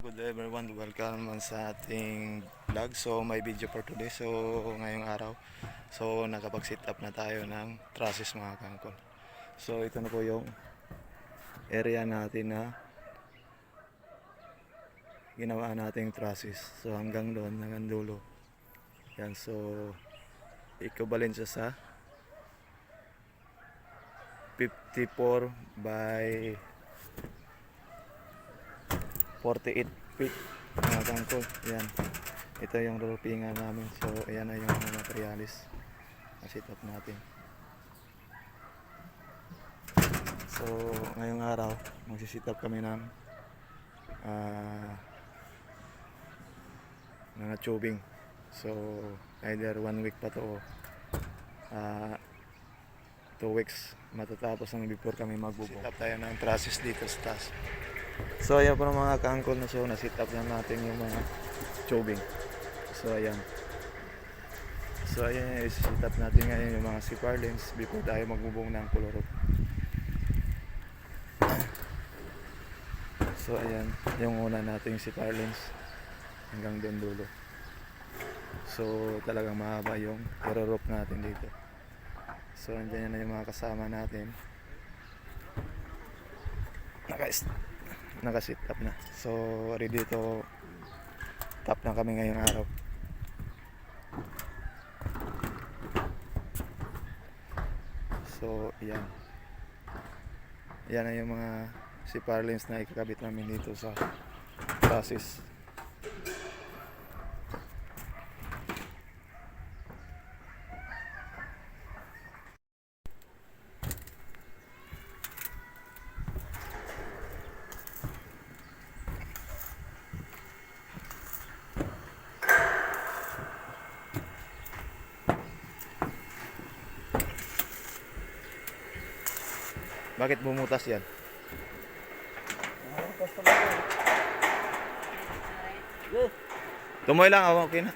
Good day everyone, welcome naman sa ating vlog. So may video for today. So ngayong araw, so nakapag-sit up na tayo ng trusses mga kangkol. So ito na po yung area natin na ginawa nating trusses. So hanggang doon, hanggang dulo. Yan, so equivalent siya sa 54 by 48 feet mga kangkol. Yan, ito yung roofing namin. So ayan na yung mga materialis na sit up natin. So ngayong araw magsisit up kami ng mga tubing. So either 1 week pa to o 2 weeks matatapos ang before kami magbubong. Sit up tayo ng trusses dito sa taas. So ayan po ng mga kangkol na, so na-sit up na natin yung mga tubing. So ayan i-sit up natin ngayon yung mga CPR lens before tayo magbubong ng color. So ayan yung una nating CPR lens hanggang doon dulo. So talagang mahaba yung i-rope natin dito. So andyan na yung mga kasama natin, naka-sit up na. So ready to tap na kami ngayong araw. So yan na yung mga CPR lens na ikakabit namin dito sa trusses. Bakit bumutas yan? Tumoy lang ako, okay na.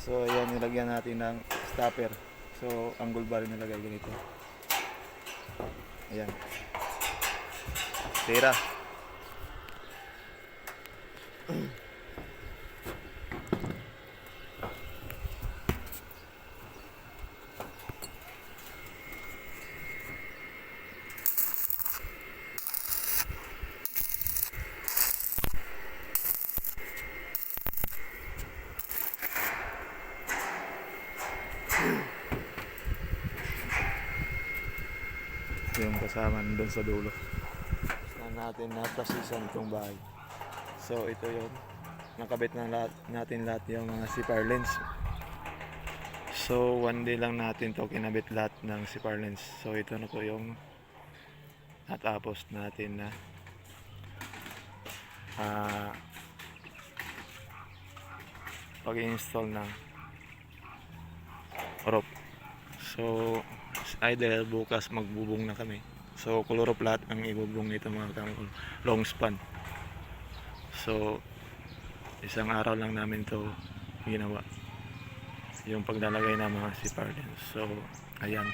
So ayan, nilagyan natin ng stopper. So angle bar nilagay ganito. Ayan. Tira. Yung kasama doon sa dulo na natin naprasisan itong bahay. So ito yung nakabit na natin lahat yung mga CPR lens. So one day lang natin to kinabit lahat ng CPR lens. So ito na po yung natapos natin na pag-install ng rope. So either bukas magbubong na kami. So color of lahat ang ibubong nito mga kangkol, long span. So isang araw lang namin to ginawa, yung paglalagay ng mga CPR lens. So ayan.